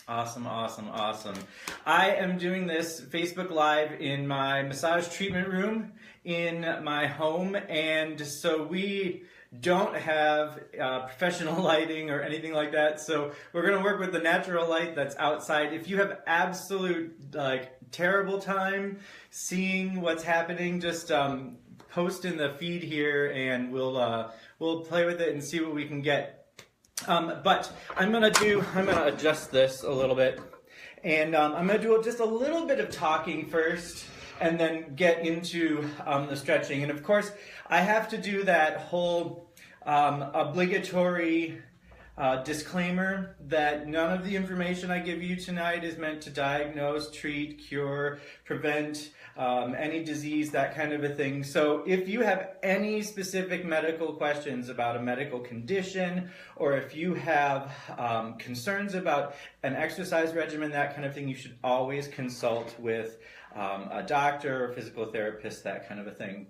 Awesome, awesome, awesome. I am doing this Facebook Live in my massage treatment room in my home, and so we don't have professional lighting or anything like that, so we're going to work with the natural light that's outside. If you have absolute terrible time seeing what's happening, just post in the feed here and we'll play with it and see what we can get. But I'm gonna adjust this a little bit, and I'm gonna do just a little bit of talking first, and then get into the stretching. And of course, I have to do that whole obligatory disclaimer that none of the information I give you tonight is meant to diagnose, treat, cure, prevent any disease, that kind of a thing. So if you have any specific medical questions about a medical condition, or if you have concerns about an exercise regimen, that kind of thing, you should always consult with a doctor or physical therapist, that kind of a thing.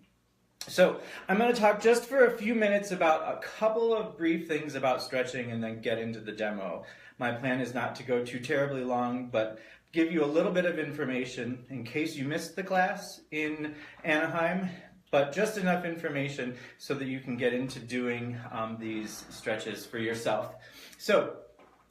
So I'm going to talk just for a few minutes about a couple of brief things about stretching and then get into the demo. My plan is not to go too terribly long, but give you a little bit of information in case you missed the class in Anaheim, but just enough information so that you can get into doing these stretches for yourself. So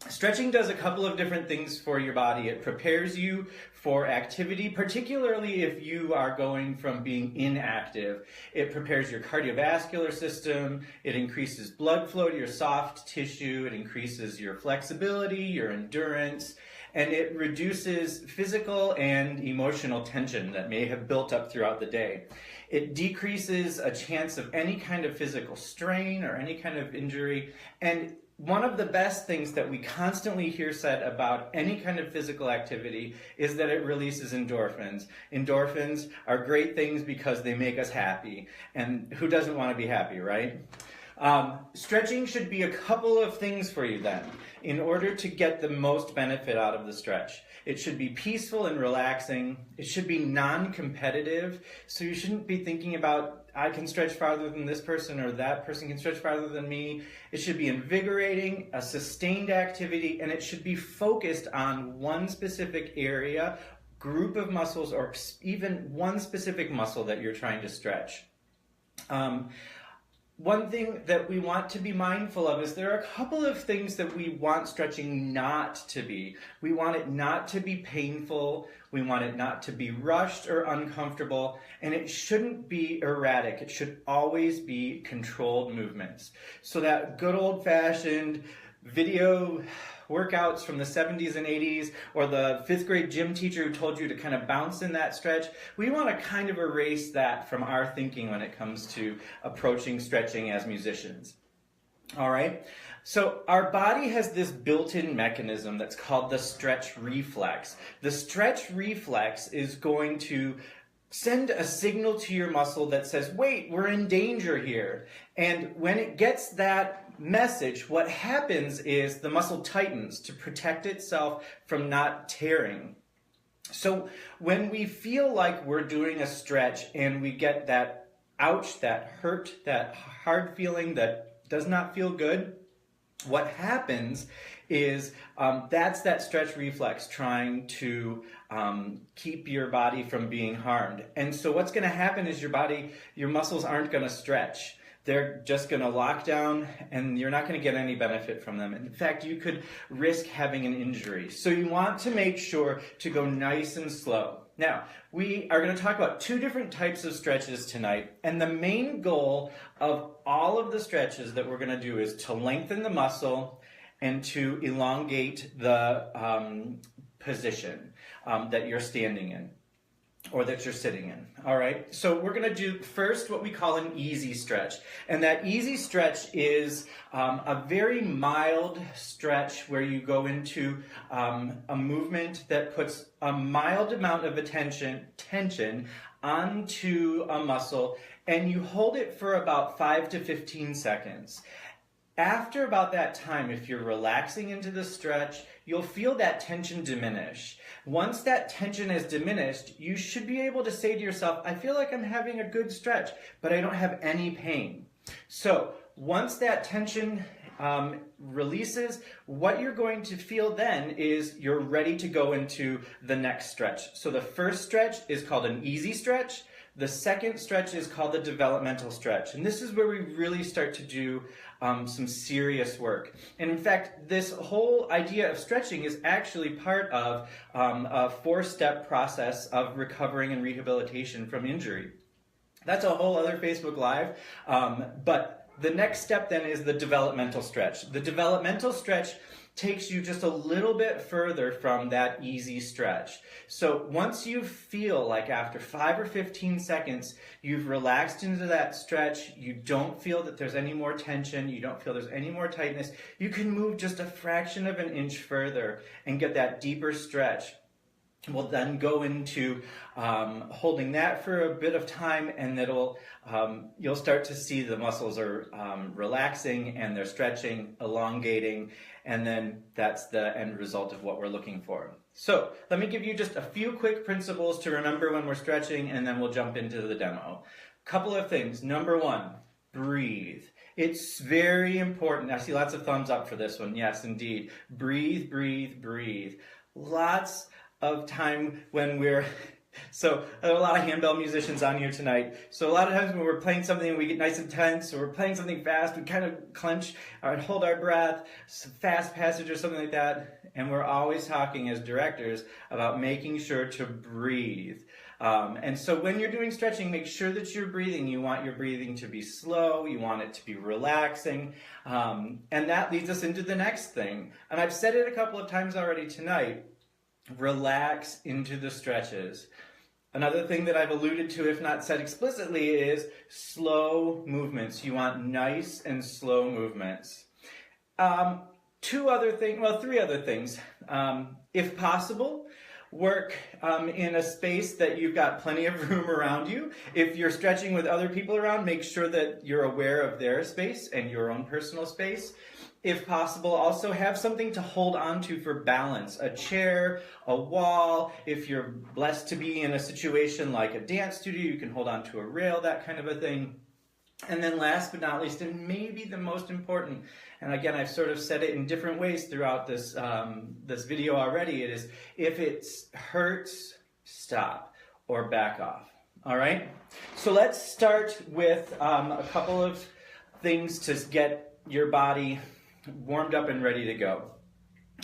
stretching does a couple of different things for your body. It prepares you for activity, particularly if you are going from being inactive. It prepares your cardiovascular system, it increases blood flow to your soft tissue, it increases your flexibility, your endurance, and it reduces physical and emotional tension that may have built up throughout the day. It decreases a chance of any kind of physical strain or any kind of injury, and one of the best things that we constantly hear said about any kind of physical activity is that it releases endorphins. Endorphins are great things because they make us happy. And who doesn't want to be happy, right? Stretching should be a couple of things for you then, in order to get the most benefit out of the stretch. It should be peaceful and relaxing. It should be non-competitive. So you shouldn't be thinking about, I can stretch farther than this person or that person can stretch farther than me. It should be invigorating, a sustained activity, and it should be focused on one specific area, group of muscles, or even one specific muscle that you're trying to stretch. One thing that we want to be mindful of is there are a couple of things that we want stretching not to be. We want it not to be painful, we want it not to be rushed or uncomfortable, and it shouldn't be erratic. It should always be controlled movements. So that good old-fashioned video workouts from the 70s and 80s, or the 5th grade gym teacher who told you to kind of bounce in that stretch, we want to kind of erase that from our thinking when it comes to approaching stretching as musicians. All right? So our body has this built-in mechanism that's called the stretch reflex. The stretch reflex is going to send a signal to your muscle that says, wait, we're in danger here. And when it gets that message, what happens is the muscle tightens to protect itself from not tearing. So when we feel like we're doing a stretch and we get that ouch, that hurt, that hard feeling that does not feel good, what happens is that's that stretch reflex trying to keep your body from being harmed. And so what's going to happen is your muscles aren't going to stretch. They're just going to lock down, and you're not going to get any benefit from them. In fact, you could risk having an injury. So you want to make sure to go nice and slow. Now, we are going to talk about two different types of stretches tonight, and the main goal of all of the stretches that we're going to do is to lengthen the muscle and to elongate the position that you're standing in, or that you're sitting in. All right, so we're going to do first what we call an easy stretch. And that easy stretch is a very mild stretch where you go into a movement that puts a mild amount of tension onto a muscle, and you hold it for about 5 to 15 seconds. After about that time, if you're relaxing into the stretch, you'll feel that tension diminish. Once that tension is diminished, you should be able to say to yourself, I feel like I'm having a good stretch, but I don't have any pain. So once that tension releases, what you're going to feel then is you're ready to go into the next stretch. So the first stretch is called an easy stretch. The second stretch is called the developmental stretch. And this is where we really start to do some serious work. And in fact, this whole idea of stretching is actually part of a 4-step process of recovering and rehabilitation from injury. That's a whole other Facebook Live, but the next step then is the developmental stretch. The developmental stretch takes you just a little bit further from that easy stretch. So once you feel like after 5 or 15 seconds, you've relaxed into that stretch, you don't feel that there's any more tension, you don't feel there's any more tightness, you can move just a fraction of an inch further and get that deeper stretch. We'll then go into holding that for a bit of time, and you'll start to see the muscles are relaxing and they're stretching, elongating, and then that's the end result of what we're looking for. So let me give you just a few quick principles to remember when we're stretching, and then we'll jump into the demo. Couple of things. Number 1, breathe. It's very important. I see lots of thumbs up for this one. Yes, indeed. Breathe, breathe, breathe. Lots of time when so there are a lot of handbell musicians on here tonight. So a lot of times when we're playing something and we get nice and tense, or we're playing something fast, we kind of clench and hold our breath, some fast passage or something like that. And we're always talking as directors about making sure to breathe. And so when you're doing stretching, make sure that you're breathing. You want your breathing to be slow. You want it to be relaxing. And that leads us into the next thing. And I've said it a couple of times already tonight. Relax into the stretches. Another thing that I've alluded to, if not said explicitly, is slow movements. You want nice and slow movements. 3 other things. If possible, work in a space that you've got plenty of room around you. If you're stretching with other people around, make sure that you're aware of their space and your own personal space. If possible, also have something to hold on to for balance. A chair, a wall. If you're blessed to be in a situation like a dance studio, you can hold on to a rail, that kind of a thing. And then last but not least, and maybe the most important, and again, I've sort of said it in different ways throughout this, this video already, it is, if it hurts, stop or back off. All right? So let's start with a couple of things to get your body warmed up and ready to go.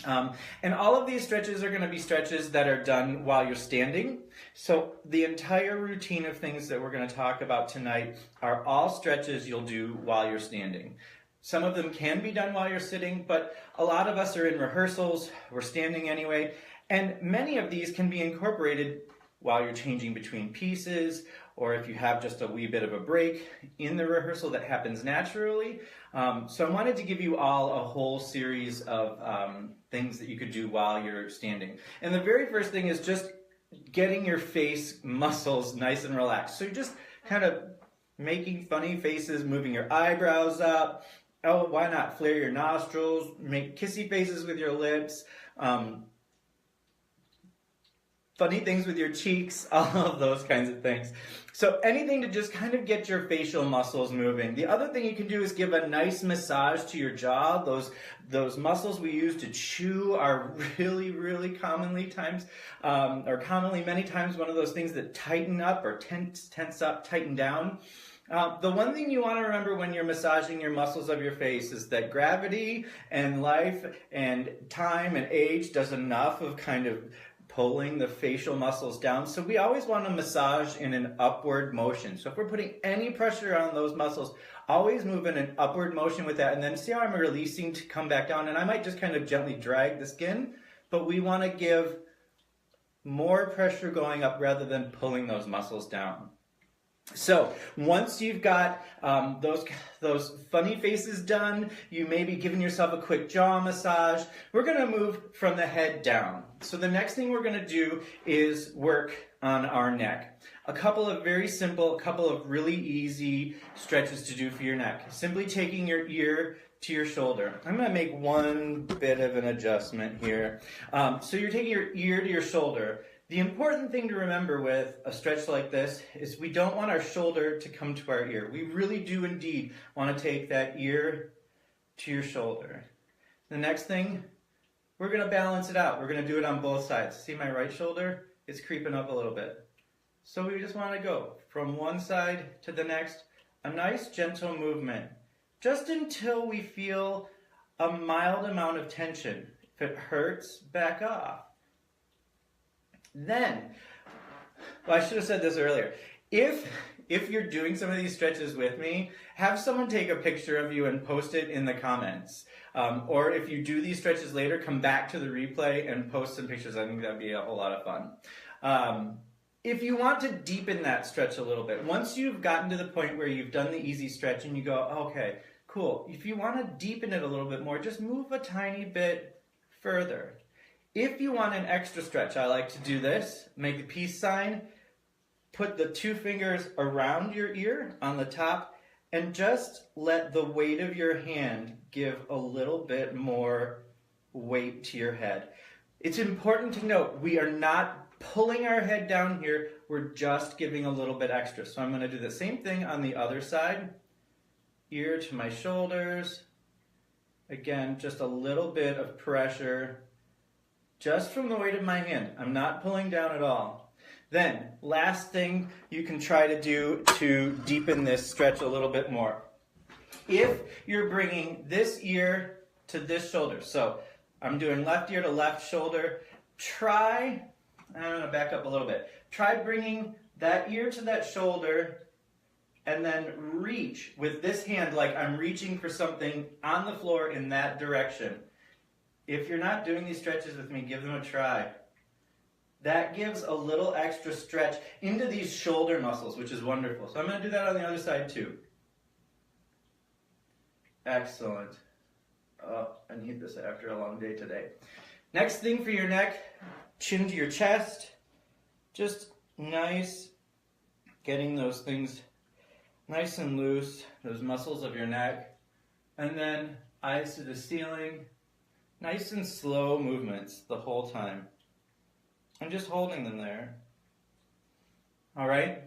And all of these stretches are going to be stretches that are done while you're standing. So the entire routine of things that we're going to talk about tonight are all stretches you'll do while you're standing. Some of them can be done while you're sitting, but a lot of us are in rehearsals, we're standing anyway, and many of these can be incorporated while you're changing between pieces, or if you have just a wee bit of a break in the rehearsal that happens naturally. So I wanted to give you all a whole series of things that you could do while you're standing. And the very first thing is just getting your face muscles nice and relaxed. So you're just kind of making funny faces, moving your eyebrows up. Oh, why not flare your nostrils, make kissy faces with your lips, funny things with your cheeks, all of those kinds of things. So anything to just kind of get your facial muscles moving. The other thing you can do is give a nice massage to your jaw. Those muscles we use to chew are really, really commonly many times one of those things that tighten up or tense up, tighten down. The one thing you want to remember when you're massaging your muscles of your face is that gravity and life and time and age does enough of kind of pulling the facial muscles down. So we always want to massage in an upward motion. So if we're putting any pressure on those muscles, always move in an upward motion with that. And then see how I'm releasing to come back down. And I might just kind of gently drag the skin, but we want to give more pressure going up rather than pulling those muscles down. So once you've got those funny faces done, you may be giving yourself a quick jaw massage. We're going to move from the head down. So the next thing we're going to do is work on our neck. A couple of very simple, really easy stretches to do for your neck. Simply taking your ear to your shoulder. I'm going to make one bit of an adjustment here. So you're taking your ear to your shoulder. The important thing to remember with a stretch like this is we don't want our shoulder to come to our ear. We really do indeed want to take that ear to your shoulder. The next thing, we're going to balance it out. We're going to do it on both sides. See my right shoulder? It's creeping up a little bit. So we just want to go from one side to the next, a nice gentle movement, just until we feel a mild amount of tension. If it hurts, back off. Then, well, I should have said this earlier. If you're doing some of these stretches with me, have someone take a picture of you and post it in the comments. Or if you do these stretches later, come back to the replay and post some pictures. I think that'd be a whole lot of fun. If you want to deepen that stretch a little bit, once you've gotten to the point where you've done the easy stretch and you go, okay, cool. If you want to deepen it a little bit more, just move a tiny bit further. If you want an extra stretch, I like to do this. Make the peace sign. Put the 2 fingers around your ear on the top and just let the weight of your hand give a little bit more weight to your head. It's important to note we are not pulling our head down here, we're just giving a little bit extra. So I'm going to do the same thing on the other side. Ear to my shoulders. Again, just a little bit of pressure just from the weight of my hand. I'm not pulling down at all. Then, last thing you can try to do to deepen this stretch a little bit more. If you're bringing this ear to this shoulder, so I'm doing left ear to left shoulder, I'm going to back up a little bit. Try bringing that ear to that shoulder and then reach with this hand like I'm reaching for something on the floor in that direction. If you're not doing these stretches with me, give them a try. That gives a little extra stretch into these shoulder muscles, which is wonderful. So I'm going to do that on the other side too. Excellent. Oh, I need this after a long day today. Next thing for your neck, chin to your chest. Just nice, getting those things nice and loose, those muscles of your neck. And then eyes to the ceiling. Nice and slow movements the whole time. I'm just holding them there. All right?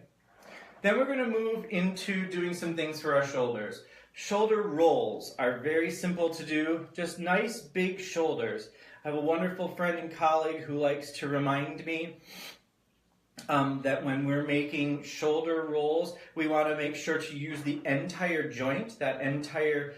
Then we're going to move into doing some things for our shoulders. Shoulder rolls are very simple to do, just nice big shoulders. I have a wonderful friend and colleague who likes to remind me that when we're making shoulder rolls, we want to make sure to use the entire joint, that entire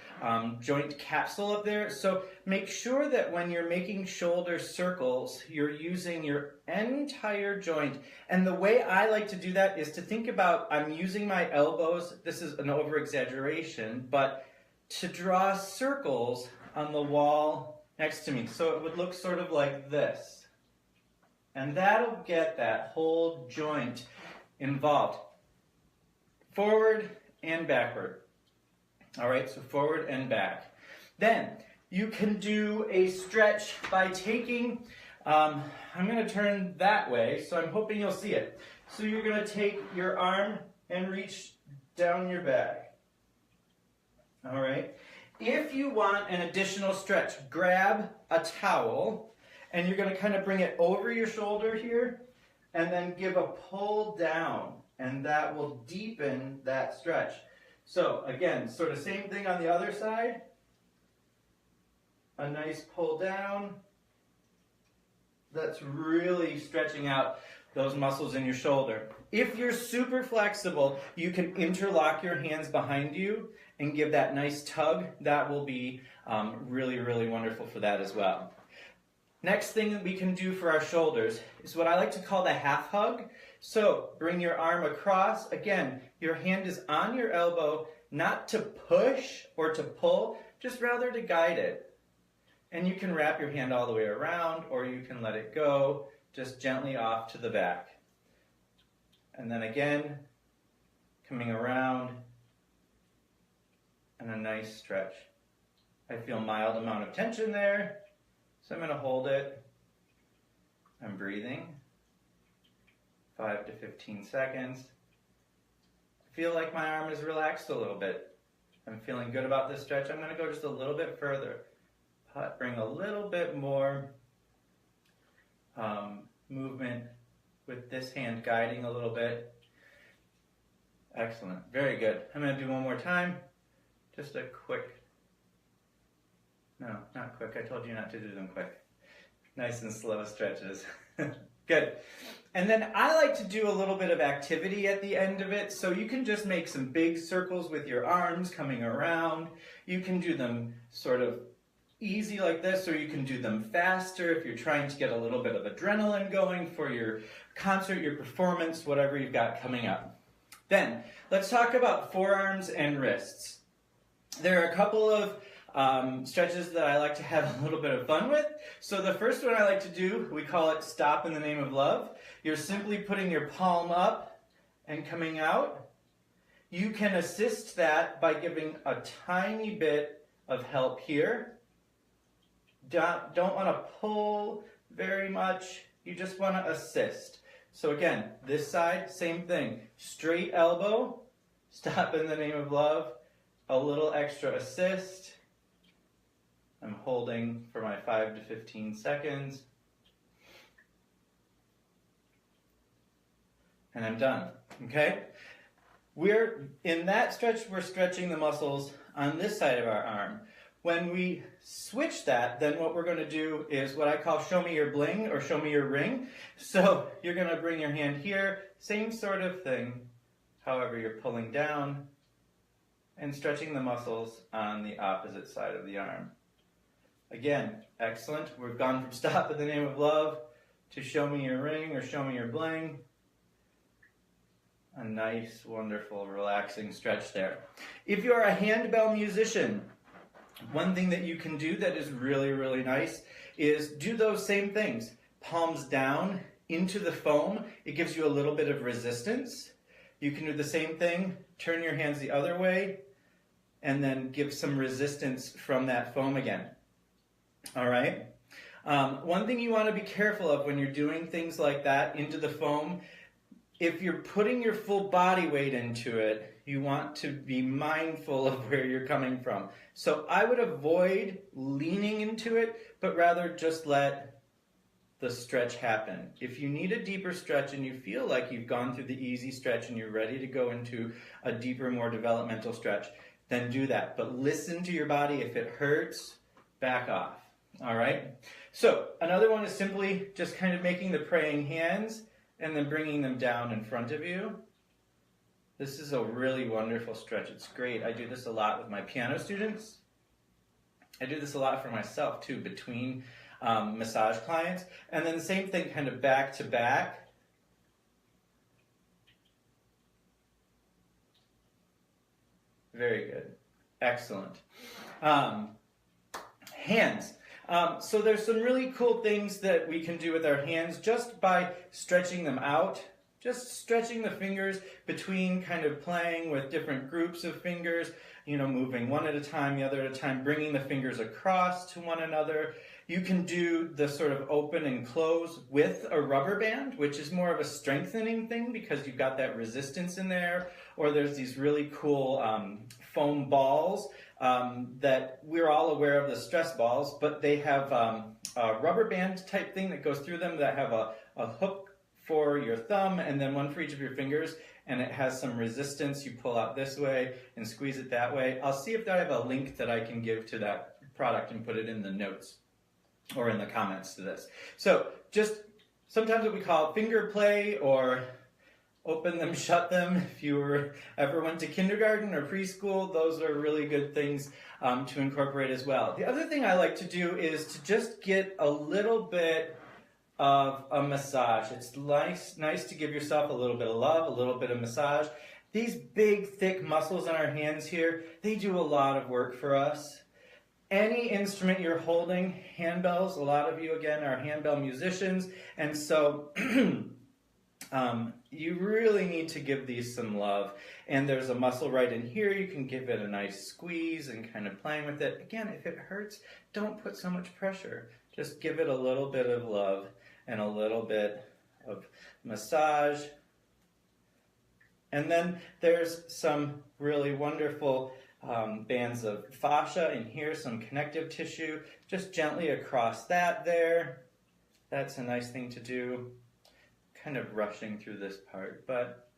joint capsule up there. So make sure that when you're making shoulder circles, you're using your entire joint. And the way I like to do that is to think about, I'm using my elbows, this is an over-exaggeration, but to draw circles on the wall next to me. So it would look sort of like this. And that'll get that whole joint involved. Forward and backward. All right, so forward and back. Then you can do a stretch by taking, I'm going to turn that way, so I'm hoping you'll see it. So you're going to take your arm and reach down your back. All right. If you want an additional stretch, grab a towel. And you're going to kind of bring it over your shoulder here and then give a pull down, and that will deepen that stretch. So again, sort of same thing on the other side. A nice pull down. That's really stretching out those muscles in your shoulder. If you're super flexible, you can interlock your hands behind you and give that nice tug. That will be really, really wonderful for that as well. Next thing that we can do for our shoulders is what I like to call the half hug. So bring your arm across. Again, your hand is on your elbow, not to push or to pull, just rather to guide it. And you can wrap your hand all the way around, or you can let it go just gently off to the back. And then again, coming around, and a nice stretch. I feel a mild amount of tension there. So I'm going to hold it. I'm breathing. 5 to 15 seconds. I feel like my arm is relaxed a little bit. I'm feeling good about this stretch. I'm going to go just a little bit further. Bring a little bit more movement with this hand guiding a little bit. Excellent. Very good. I'm going to do one more time. Just a quick No, not quick. I told you not to do them quick. Nice and slow stretches. Good. And then I like to do a little bit of activity at the end of it. So you can just make some big circles with your arms coming around. You can do them sort of easy like this, or you can do them faster if you're trying to get a little bit of adrenaline going for your concert, your performance, whatever you've got coming up. Then let's talk about forearms and wrists. There are a couple of stretches that I like to have a little bit of fun with. So the first one I like to do, we call it Stop in the Name of Love. You're simply putting your palm up and coming out. You can assist that by giving a tiny bit of help here. Don't want to pull very much. You just want to assist. So again, this side, same thing. Straight elbow, stop in the name of love, a little extra assist. I'm holding for my 5 to 15 seconds. And I'm done, okay? In that stretch, we're stretching the muscles on this side of our arm. When we switch that, then what we're going to do is what I call show me your bling or show me your ring. So you're going to bring your hand here, same sort of thing. However, you're pulling down and stretching the muscles on the opposite side of the arm. Again, excellent. We've gone from stop in the name of love to show me your ring or show me your bling. A nice, wonderful, relaxing stretch there. If you're a handbell musician, one thing that you can do that is really, really nice is do those same things. Palms down into the foam. It gives you a little bit of resistance. You can do the same thing. Turn your hands the other way and then give some resistance from that foam again. All right? One thing you want to be careful of when you're doing things like that into the foam, if you're putting your full body weight into it, you want to be mindful of where you're coming from. So I would avoid leaning into it, but rather just let the stretch happen. If you need a deeper stretch and you feel like you've gone through the easy stretch and you're ready to go into a deeper, more developmental stretch, then do that. But listen to your body. If it hurts, back off. All right? So another one is simply just kind of making the praying hands and then bringing them down in front of you. This is a really wonderful stretch. It's great. I do this a lot with my piano students. I do this a lot for myself too, between massage clients. And then the same thing kind of back to back. Very good. Excellent. Hands. So there's some really cool things that we can do with our hands just by stretching them out. Just stretching the fingers between, kind of playing with different groups of fingers, you know, moving one at a time, the other at a time, bringing the fingers across to one another. You can do the sort of open and close with a rubber band, which is more of a strengthening thing because you've got that resistance in there. Or there's these really cool foam balls that we're all aware of, the stress balls, but they have a rubber band type thing that goes through them that have a hook for your thumb and then one for each of your fingers, and it has some resistance. You pull out this way and squeeze it that way. I'll see if I have a link that I can give to that product and put it in the notes or in the comments to this. So just sometimes what we call finger play or open them, shut them. If you ever went to kindergarten or preschool, those are really good things to incorporate as well. The other thing I like to do is to just get a little bit of a massage. It's nice to give yourself a little bit of love, a little bit of massage. These big, thick muscles in our hands here, they do a lot of work for us. Any instrument you're holding, handbells, a lot of you, again, are handbell musicians, and so you really need to give these some love. And there's a muscle right in here. You can give it a nice squeeze and kind of playing with it. Again, if it hurts, don't put so much pressure. Just give it a little bit of love and a little bit of massage. And then there's some really wonderful bands of fascia in here, some connective tissue, just gently across that there. That's a nice thing to do. Kind of rushing through this part, but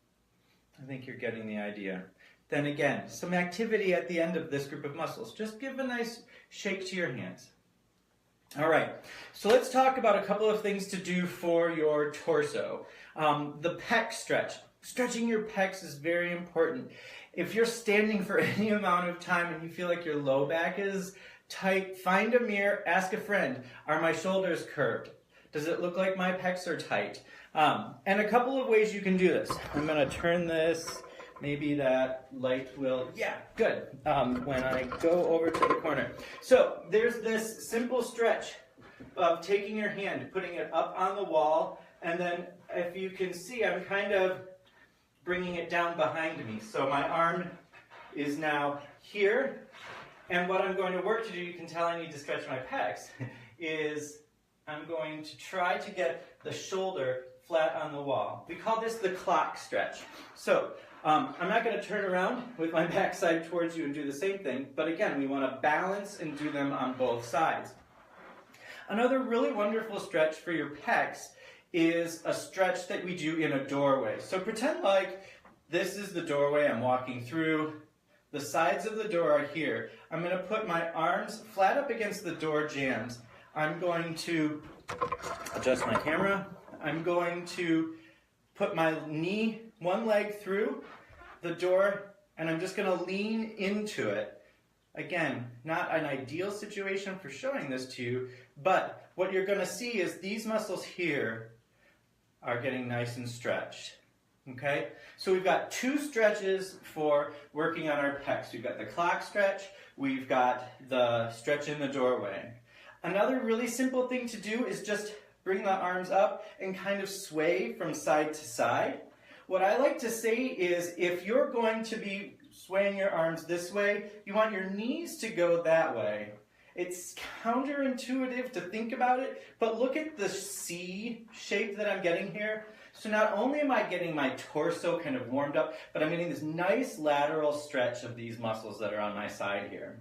I think you're getting the idea. Then again, some activity at the end of this group of muscles. Just give a nice shake to your hands. All right, so let's talk about a couple of things to do for your torso. The pec stretch. Stretching your pecs is very important. If you're standing for any amount of time and you feel like your low back is tight, find a mirror, ask a friend, are my shoulders curved? Does it look like my pecs are tight? And a couple of ways you can do this. I'm going to turn this. Maybe that light will, yeah, good, when I go over to the corner. So there's this simple stretch of taking your hand, putting it up on the wall, and then if you can see, I'm kind of bringing it down behind me. So my arm is now here, and what I'm going to work to do, you can tell I need to stretch my pecs, is I'm going to try to get the shoulder flat on the wall. We call this the clock stretch. So I'm not going to turn around with my backside towards you and do the same thing, but again, we want to balance and do them on both sides. Another really wonderful stretch for your pecs is a stretch that we do in a doorway. So pretend like this is the doorway I'm walking through. The sides of the door are here. I'm going to put my arms flat up against the door jambs. I'm going to adjust my camera. I'm going to put my knee, one leg through the door, and I'm just going to lean into it. Again, not an ideal situation for showing this to you, but what you're going to see is these muscles here are getting nice and stretched. Okay? So we've got two stretches for working on our pecs. We've got the clock stretch, we've got the stretch in the doorway. Another really simple thing to do is just bring the arms up and kind of sway from side to side. What I like to say is if you're going to be swaying your arms this way, you want your knees to go that way. It's counterintuitive to think about it, but look at the C shape that I'm getting here. So not only am I getting my torso kind of warmed up, but I'm getting this nice lateral stretch of these muscles that are on my side here.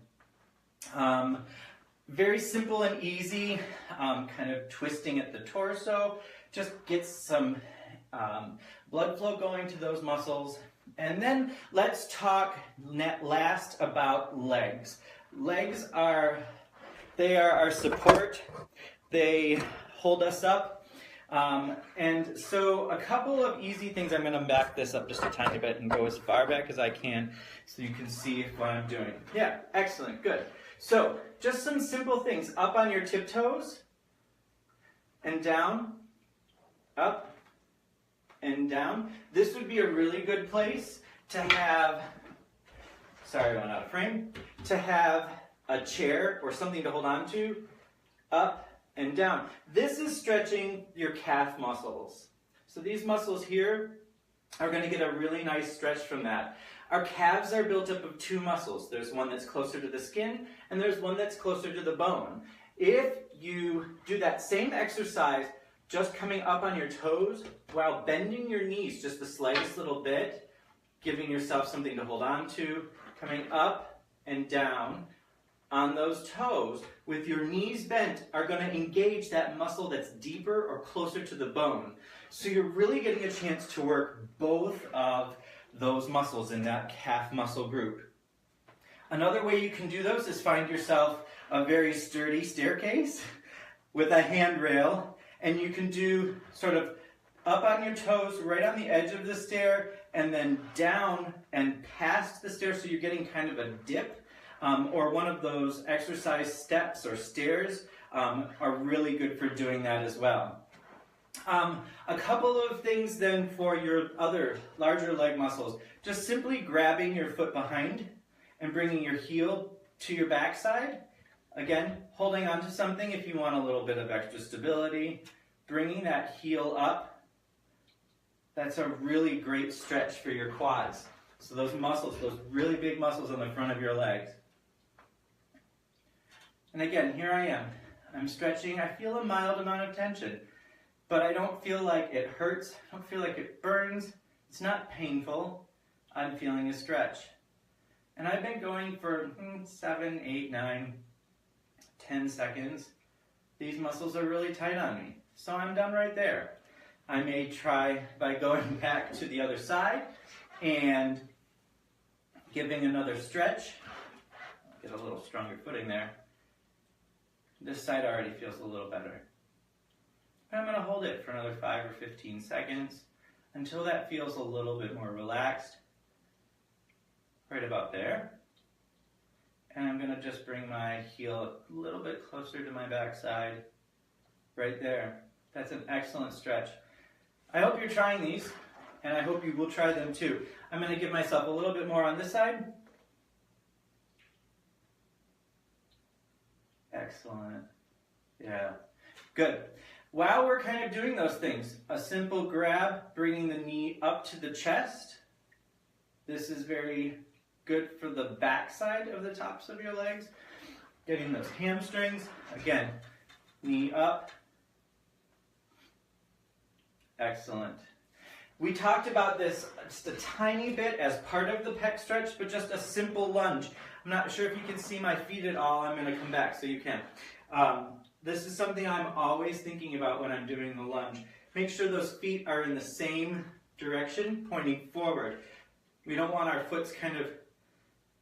Very simple and easy, kind of twisting at the torso, just gets some blood flow going to those muscles. And then let's talk last about legs. Legs are our support. They hold us up. And so a couple of easy things, I'm going to back this up just a tiny bit and go as far back as I can so you can see what I'm doing. Yeah, excellent, good. So just some simple things. Up on your tiptoes and down, up and down. This would be a really good place to have, sorry I went out of frame, to have a chair or something to hold on to, up and down. This is stretching your calf muscles. So these muscles here are going to get a really nice stretch from that. Our calves are built up of two muscles. There's one that's closer to the skin, and there's one that's closer to the bone. If you do that same exercise, just coming up on your toes, while bending your knees just the slightest little bit, giving yourself something to hold on to, coming up and down on those toes, with your knees bent, are going to engage that muscle that's deeper or closer to the bone. So you're really getting a chance to work both of those muscles in that calf muscle group. Another way you can do those is find yourself a very sturdy staircase with a handrail, and you can do sort of up on your toes, right on the edge of the stair, and then down and past the stair, so you're getting kind of a dip, or one of those exercise steps or stairs are really good for doing that as well. A couple of things then for your other larger leg muscles. Just simply grabbing your foot behind and bringing your heel to your backside. Again, holding onto something if you want a little bit of extra stability. Bringing that heel up. That's a really great stretch for your quads. So those muscles, those really big muscles on the front of your legs. And again, here I am. I'm stretching. I feel a mild amount of tension. But I don't feel like it hurts. I don't feel like it burns. It's not painful. I'm feeling a stretch. And I've been going for 7, 8, 9, 10 seconds. These muscles are really tight on me. So I'm done right there. I may try by going back to the other side and Giving another stretch. Get a little stronger footing there. This side already feels a little better. And I'm going to hold it for another 5 or 15 seconds until that feels a little bit more relaxed. Right about there. And I'm going to just bring my heel a little bit closer to my backside. Right there. That's an excellent stretch. I hope you're trying these, and I hope you will try them too. I'm going to give myself a little bit more on this side. Excellent. Yeah. Good. While we're kind of doing those things, a simple grab, bringing the knee up to the chest. This is very good for the back side of the tops of your legs. Getting those hamstrings. Again, knee up. Excellent. We talked about this just a tiny bit as part of the pec stretch, but just a simple lunge. I'm not sure if you can see my feet at all. I'm going to come back so you can. This is something I'm always thinking about when I'm doing the lunge. Make sure those feet are in the same direction, pointing forward. We don't want our foots kind of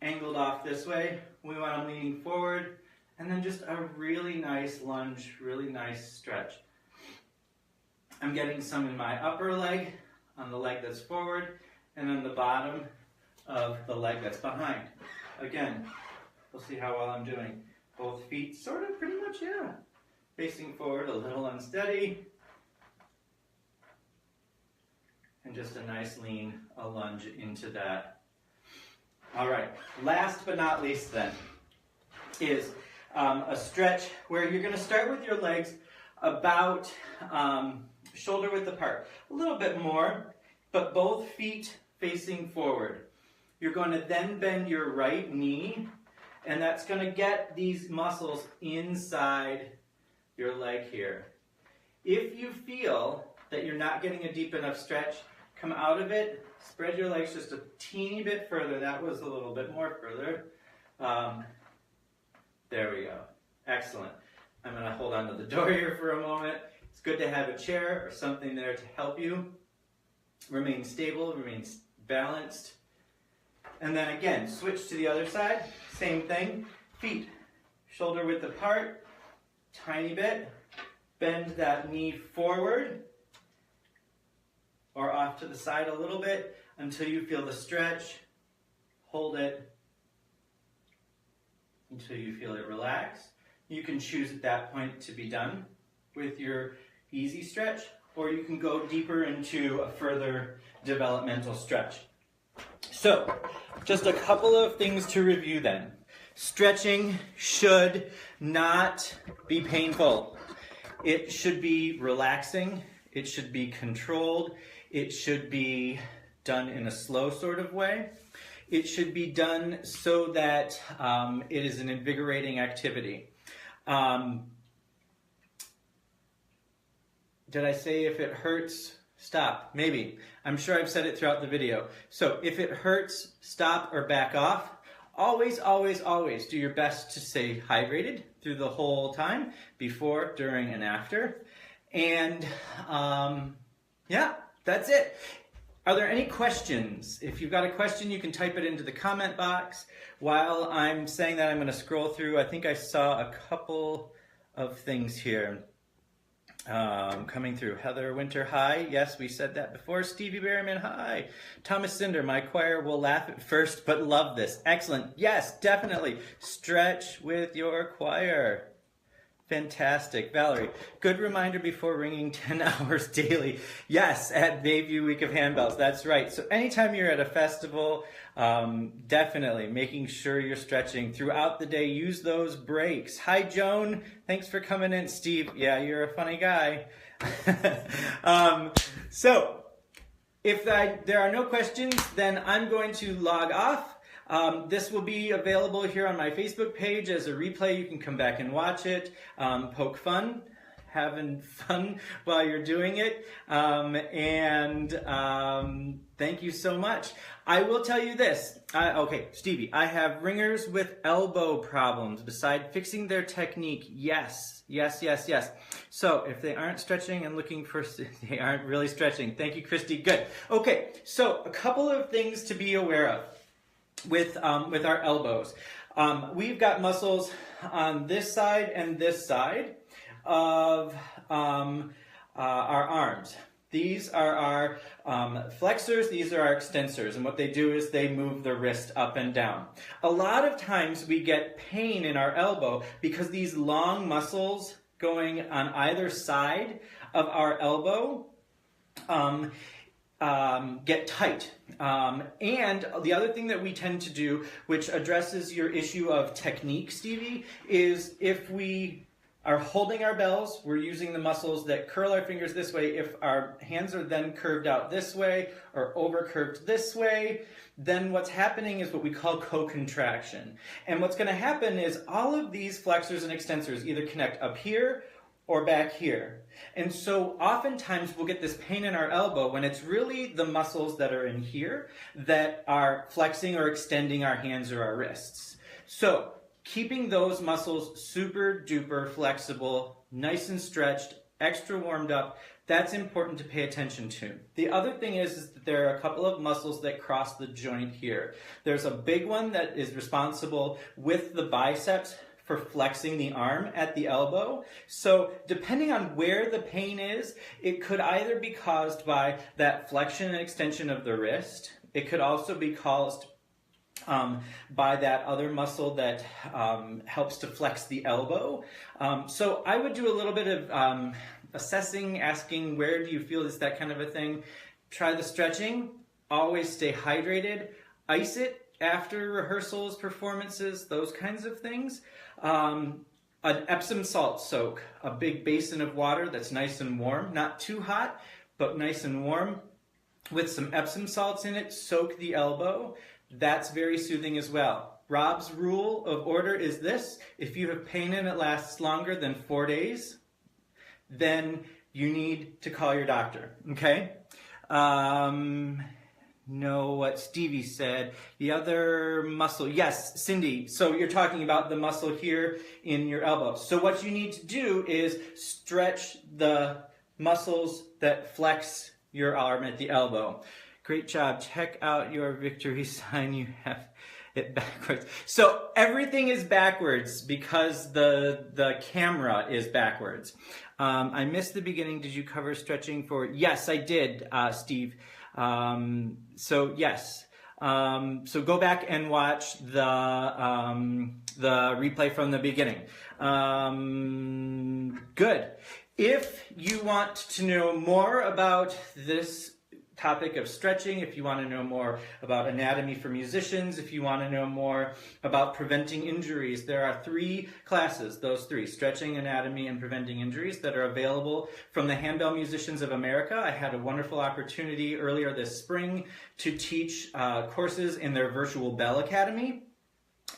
angled off this way. We want them leaning forward. And then just a really nice lunge, really nice stretch. I'm getting some in my upper leg, on the leg that's forward, and on the bottom of the leg that's behind. Again, we'll see how well I'm doing. Both feet sort of pretty much, yeah. Facing forward, a little unsteady. And just a nice lean, a lunge into that. All right, last but not least then, is a stretch where you're going to start with your legs about shoulder width apart. A little bit more, but both feet facing forward. You're going to then bend your right knee, and that's going to get these muscles inside your leg here. If you feel that you're not getting a deep enough stretch, come out of it, spread your legs just a teeny bit further. That was a little bit more further. There we go. Excellent. I'm going to hold on to the door here for a moment. It's good to have a chair or something there to help you remain stable, remain balanced. And then again, switch to the other side. Same thing. Feet shoulder width apart, tiny bit. Bend that knee forward or off to the side a little bit until you feel the stretch. Hold it until you feel it relax. You can choose at that point to be done with your easy stretch, or you can go deeper into a further developmental stretch. So, just a couple of things to review then. Stretching should not be painful. It should be relaxing. It should be controlled. It should be done in a slow sort of way. It should be done so that it is an invigorating activity. Did I say if it hurts, stop? Maybe. I'm sure I've said it throughout the video. So if it hurts, stop or back off. Always, always, always do your best to stay hydrated through the whole time, before, during, and after. And yeah, that's it. Are there any questions? If you've got a question, you can type it into the comment box. While I'm saying that, I'm going to scroll through. I think I saw a couple of things here coming through. Heather Winter, hi. Yes, we said that before. Stevie Berryman, hi. Thomas Cinder, my choir will laugh at first, but love this. Excellent. Yes, definitely. Stretch with your choir. Fantastic. Valerie, good reminder before ringing 10 hours daily. Yes, at Bayview Week of Handbells. That's right. So anytime you're at a festival, definitely making sure you're stretching throughout the day. Use those breaks. Hi, Joan. Thanks for coming in. Steve, yeah, you're a funny guy. So if there are no questions, then I'm going to log off. This will be available here on my Facebook page as a replay. You can come back and watch it. Poke fun, having fun while you're doing it. Thank you so much. I will tell you this. Okay, Stevie, I have ringers with elbow problems. Besides fixing their technique, yes. So if they aren't stretching and looking for, they aren't really stretching. Thank you, Christy. Good. Okay, so a couple of things to be aware of. with our elbows. We've got muscles on this side and this side of our arms. These are our flexors, these are our extensors, and what they do is they move the wrist up and down. A lot of times we get pain in our elbow because these long muscles going on either side of our elbow get tight. And the other thing that we tend to do, which addresses your issue of technique, Stevie, is if we are holding our bells, we're using the muscles that curl our fingers this way. If our hands are then curved out this way or over curved this way, then what's happening is what we call co-contraction. And what's going to happen is all of these flexors and extensors either connect up here or back here. And so oftentimes we'll get this pain in our elbow when it's really the muscles that are in here that are flexing or extending our hands or our wrists. So keeping those muscles super duper flexible, nice and stretched, extra warmed up, that's important to pay attention to. The other thing is that there are a couple of muscles that cross the joint here. There's a big one that is responsible with the biceps for flexing the arm at the elbow. So depending on where the pain is, it could either be caused by that flexion and extension of the wrist. It could also be caused by that other muscle that helps to flex the elbow. So I would do a little bit of assessing, asking where do you feel is that kind of a thing. Try the stretching, always stay hydrated, ice it after rehearsals, performances, those kinds of things. An Epsom salt soak, a big basin of water that's nice and warm, not too hot, but nice and warm, with some Epsom salts in it, soak the elbow. That's very soothing as well. Rob's rule of order is this: if you have pain and it lasts longer than 4 days, then you need to call your doctor, okay? Know what Stevie said. The other muscle, yes, Cindy. So you're talking about the muscle here in your elbow. So what you need to do is stretch the muscles that flex your arm at the elbow. Great job. Check out your victory sign. You have it backwards. So everything is backwards because the camera is backwards. I missed the beginning. Did you cover stretching for? Yes, I did, Steve. So yes. So go back and watch the replay from the beginning. Good. If you want to know more about this topic of stretching, if you want to know more about anatomy for musicians, if you want to know more about preventing injuries, there are 3 classes, those 3, stretching, anatomy, and preventing injuries, that are available from the Handbell Musicians of America. I had a wonderful opportunity earlier this spring to teach courses in their Virtual Bell Academy.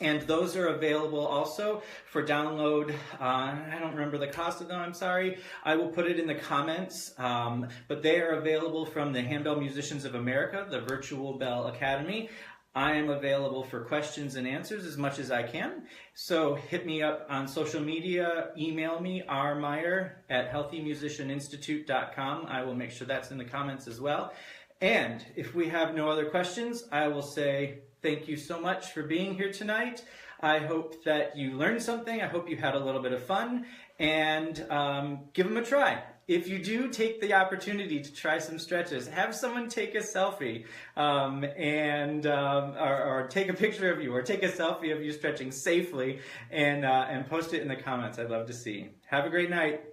And those are available also for download. I don't remember the cost of them, I'm sorry. I will put it in the comments. But they are available from the Handbell Musicians of America, the Virtual Bell Academy. I am available for questions and answers as much as I can. So hit me up on social media, email me, rmeyer@healthymusicianinstitute.com. I will make sure that's in the comments as well. And if we have no other questions, I will say thank you so much for being here tonight. I hope that you learned something. I hope you had a little bit of fun, and give them a try. If you do take the opportunity to try some stretches, have someone take a selfie or take a picture of you, or take a selfie of you stretching safely, and post it in the comments. I'd love to see. Have a great night.